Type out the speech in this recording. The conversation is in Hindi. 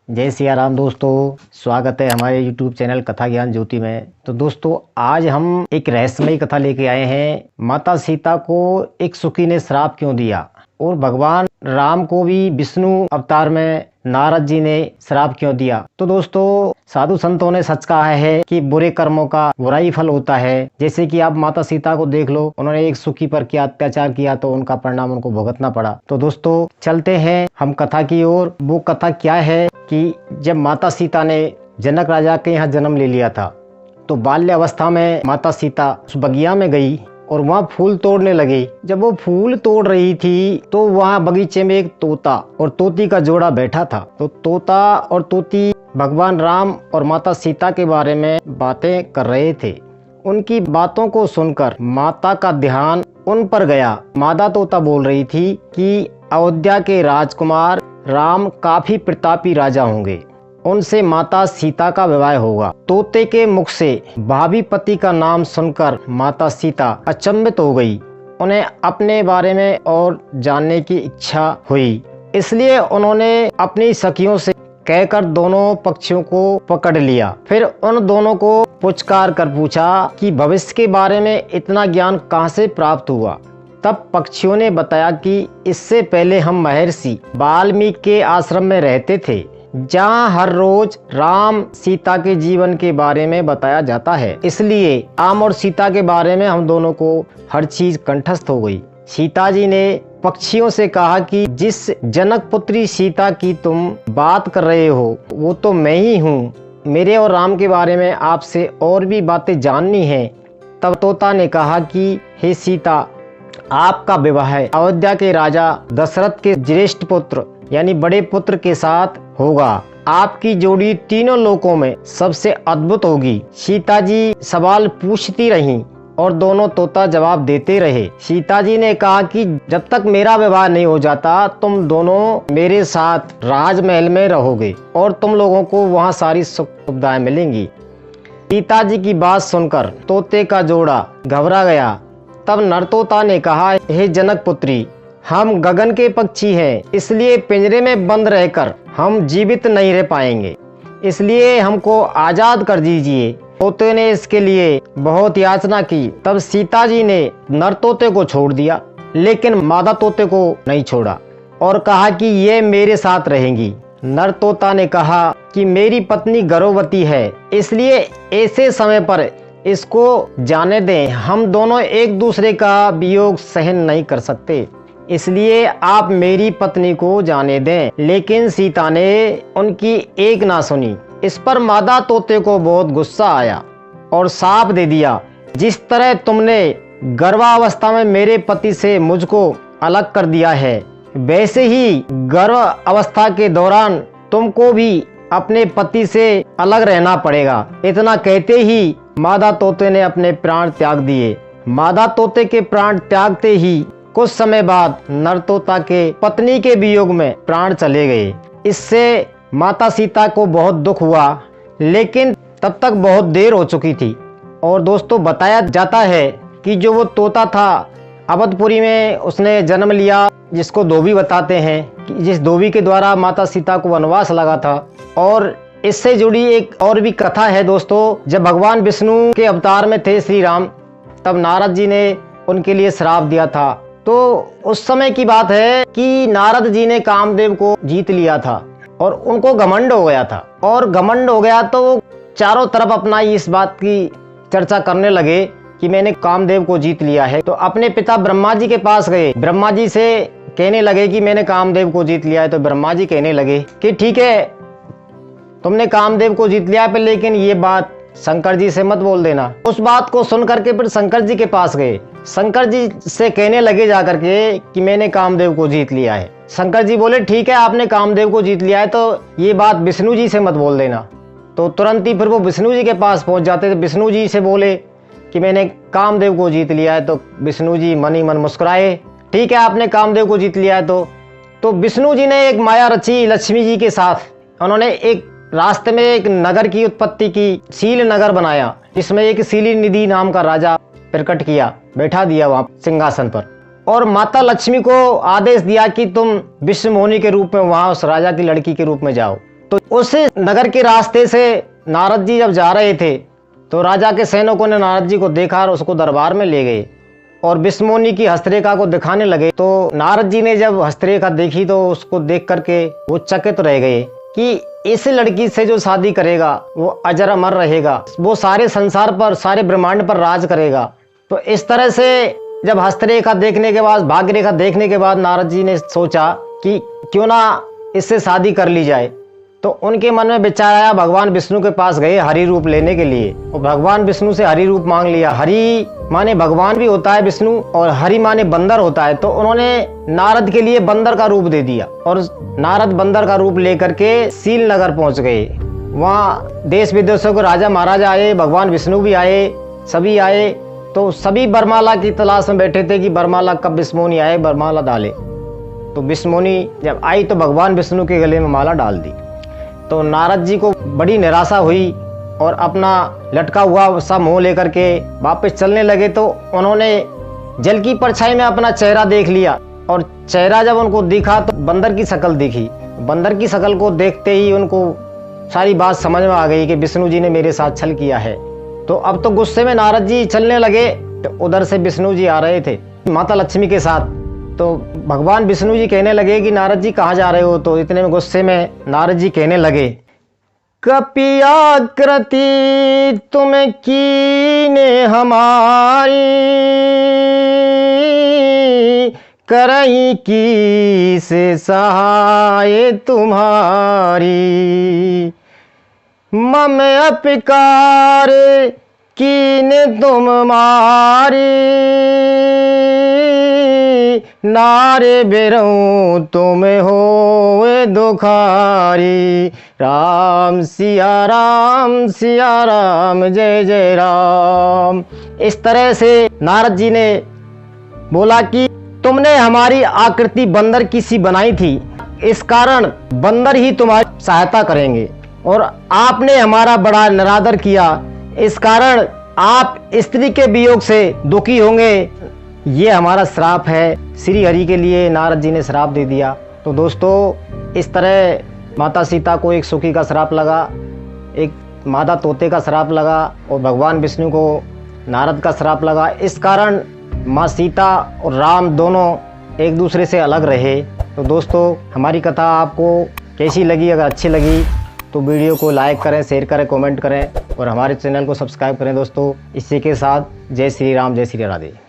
जय सिया राम दोस्तों, स्वागत है हमारे YouTube चैनल कथा ज्ञान ज्योति में। तो दोस्तों, आज हम एक रहस्यमयी कथा लेके आए हैं। माता सीता को एक सुकी ने श्राप क्यों दिया और भगवान राम को भी विष्णु अवतार में नारद जी ने श्राप क्यों दिया। तो दोस्तों, साधु संतों ने सच कहा है कि बुरे कर्मों का बुरा ही फल होता है। जैसे कि आप माता सीता को देख लो, उन्होंने एक सुकी पर क्या अत्याचार किया तो उनका परिणाम उनको भुगतना पड़ा। तो दोस्तों, चलते हैं हम कथा की ओर। वो कथा क्या है कि जब माता सीता ने जनक राजा के यहाँ जन्म ले लिया था तो बाल्यावस्था में माता सीता उस बगिया में गई और वहाँ फूल तोड़ने लगी। जब वो फूल तोड़ रही थी तो वहाँ बगीचे में एक तोता और तोती का जोड़ा बैठा था। तो तोता और तोती भगवान राम और माता सीता के बारे में बातें कर रहे थे। उनकी बातों को सुनकर माता का ध्यान उन पर गया। मादा तोता बोल रही थी कि अयोध्या के राजकुमार राम काफी प्रतापी राजा होंगे, उनसे माता सीता का विवाह होगा। तोते के मुख से भावी पति का नाम सुनकर माता सीता अचंभित हो गई। उन्हें अपने बारे में और जानने की इच्छा हुई, इसलिए उन्होंने अपनी सखियों से कहकर दोनों पक्षियों को पकड़ लिया। फिर उन दोनों को पुचकार कर पूछा कि भविष्य के बारे में इतना ज्ञान कहाँ से प्राप्त हुआ। तब पक्षियों ने बताया कि इससे पहले हम महर्षि वाल्मीकि के आश्रम में रहते थे, जहाँ हर रोज राम सीता के जीवन के बारे में बताया जाता है। इसलिए राम और सीता के बारे में हम दोनों को हर चीज कंठस्थ हो गई। सीता जी ने पक्षियों से कहा कि जिस जनक पुत्री सीता की तुम बात कर रहे हो वो तो मैं ही हूँ। मेरे और राम के बारे में आपसे और भी बातें जाननी है। तब तोता ने कहा कि हे सीता, आपका विवाह अयोध्या के राजा दशरथ के ज्येष्ठ पुत्र यानी बड़े पुत्र के साथ होगा। आपकी जोड़ी तीनों लोकों में सबसे अद्भुत होगी। सीता जी सवाल पूछती रहीं और दोनों तोता जवाब देते रहे। सीता जी ने कहा कि जब तक मेरा विवाह नहीं हो जाता तुम दोनों मेरे साथ राजमहल में रहोगे और तुम लोगों को वहाँ सारी सुख सुविधाएं मिलेंगी। सीता जी की बात सुनकर तोते का जोड़ा घबरा गया। तब नरतोता ने कहा, हे जनक पुत्री, हम गगन के पक्षी हैं, इसलिए पिंजरे में बंद रहकर हम जीवित नहीं रह पाएंगे, इसलिए हमको आजाद कर दीजिए। तोते ने इसके लिए बहुत याचना की। तब सीता जी ने नरतोते को छोड़ दिया, लेकिन मादा तोते को नहीं छोड़ा और कहा कि ये मेरे साथ रहेंगी। नरतोता ने कहा कि मेरी पत्नी गर्भवती है, इसलिए ऐसे समय पर इसको जाने दें। हम दोनों एक दूसरे का वियोग सहन नहीं कर सकते, इसलिए आप मेरी पत्नी को जाने दें। लेकिन सीता ने उनकी एक ना सुनी। इस पर मादा तोते को बहुत गुस्सा आया और शाप दे दिया, जिस तरह तुमने गर्भावस्था में मेरे पति से मुझको अलग कर दिया है, वैसे ही गर्भ अवस्था के दौरान तुमको भी अपने पति से अलग रहना पड़ेगा। इतना कहते ही मादा तोते ने अपने प्राण त्याग दिए। मादा तोते के प्राण त्यागते ही कुछ समय बाद नर तोता के पत्नी के वियोग में प्राण चले गए। इससे माता सीता को बहुत दुख हुआ, लेकिन तब तक बहुत देर हो चुकी थी। और दोस्तों, बताया जाता है कि जो वो तोता था अवधपुरी में उसने जन्म लिया, जिसको धोबी बताते हैं, कि जिस धोबी के द्वारा माता सीता को वनवास लगा था। और इससे जुड़ी एक और भी कथा है दोस्तों। जब भगवान विष्णु के अवतार में थे श्री राम, तब नारद जी ने उनके लिए श्राप दिया था। तो उस समय की बात है कि नारद जी ने कामदेव को जीत लिया था और उनको घमंड हो गया था। और घमंड हो गया तो वो चारों तरफ अपना इस बात की चर्चा करने लगे कि मैंने कामदेव को जीत लिया है। तो अपने पिता ब्रह्मा जी के पास गए। ब्रह्मा जी से कहने लगे कि मैंने कामदेव को जीत लिया है। तो ब्रह्मा जी कहने लगे कि ठीक है, तुमने कामदेव को जीत लिया है, लेकिन ये बात शंकर जी से मत बोल देना। उस बात को सुन करके फिर शंकर जी के पास गए। शंकर जी से कहने लगे जाकर के कि मैंने कामदेव को जीत लिया है। शंकर जी बोले ठीक है, आपने कामदेव को जीत लिया है तो ये बात विष्णु जी से मत बोल देना। तो तुरंत ही फिर वो विष्णु जी के पास पहुंच जाते थे। विष्णु जी से बोले कि मैंने कामदेव को जीत लिया है। तो विष्णु जी मन ही मन मुस्कुराए, ठीक है, आपने कामदेव को जीत लिया है। तो विष्णु जी ने एक माया रची लक्ष्मी जी के साथ। उन्होंने एक रास्ते में एक नगर की उत्पत्ति की, सील नगर बनाया, जिसमें एक सीली निधि नाम का राजा प्रकट किया, बैठा दिया वहां सिंहासन पर। और माता लक्ष्मी को आदेश दिया कि तुम विश्व मोहिनी के रूप में वहां उस राजा की लड़की के रूप में जाओ। तो उस नगर के रास्ते से नारद जी जब जा रहे थे तो राजा के सैनिकों ने नारद जी को देखा और उसको दरबार में ले गए और विष्णुमुनि की हस्तरेखा को दिखाने लगे। तो नारद जी ने जब हस्तरेखा देखी तो उसको देख करके वो चकित रह गए कि इस लड़की से जो शादी करेगा वो अजर अमर रहेगा, वो सारे संसार पर, सारे ब्रह्मांड पर राज करेगा। तो इस तरह से जब हस्तरेखा देखने के बाद, भाग्य रेखा देखने के बाद नारद जी ने सोचा कि क्यों ना इससे शादी कर ली जाए। तो उनके मन में विचार आया, भगवान विष्णु के पास गए हरि रूप लेने के लिए और भगवान विष्णु से हरि रूप मांग लिया। हरि माने भगवान भी होता है विष्णु और हरि माने बंदर होता है। तो उन्होंने नारद के लिए बंदर का रूप दे दिया और नारद बंदर का रूप लेकर के सील नगर पहुंच गए। वहाँ देश विदेशों के राजा महाराजा आए, भगवान विष्णु भी आए, सभी आए। तो सभी बरमाला की तलाश में बैठे थे कि बरमाला कब विष्णुमुनि आए, बरमाला डाले। तो विष्णुमुनि जब आई तो भगवान विष्णु के गले में माला डाल दी। तो नारद जी को बड़ी निराशा हुई और अपना लटका हुआ सा मुंह लेकर के वापस चलने लगे। तो उन्होंने जल की परछाई में अपना चेहरा देख लिया और चेहरा जब उनको दिखा तो बंदर की शक्ल दिखी। बंदर की शक्ल को देखते ही उनको सारी बात समझ में आ गई कि विष्णु जी ने मेरे साथ छल किया है। तो अब तो गुस्से में नारद जी चलने लगे। तो उधर से विष्णु जी आ रहे थे माता लक्ष्मी के साथ। तो भगवान विष्णु जी कहने लगे कि नारद जी कहाँ जा रहे हो। तो इतने में गुस्से में नारद जी कहने लगे, कपियाकृति तुम्हें कीने हमारी, करई की से सहाय तुम्हारी, मम अपकार कीने तुम मारी, नारे बेरऊं तुम होए दुखारी। राम सिया राम जय जय राम। इस तरह से नारद जी ने बोला कि तुमने हमारी आकृति बंदर की सी बनाई थी, इस कारण बंदर ही तुम्हारी सहायता करेंगे और आपने हमारा बड़ा निरादर किया, इस कारण आप स्त्री के वियोग से दुखी होंगे। ये हमारा श्राप है। श्री हरि के लिए नारद जी ने श्राप दे दिया। तो दोस्तों इस तरह माता सीता को एक सुखी का श्राप लगा, एक मादा तोते का श्राप लगा और भगवान विष्णु को नारद का श्राप लगा। इस कारण माँ सीता और राम दोनों एक दूसरे से अलग रहे। तो दोस्तों हमारी कथा आपको कैसी लगी? अगर अच्छी लगी तो वीडियो को लाइक करें, शेयर करें, कमेंट करें और हमारे चैनल को सब्सक्राइब करें। दोस्तों इसी के साथ जय श्री राम, जय श्री राधे।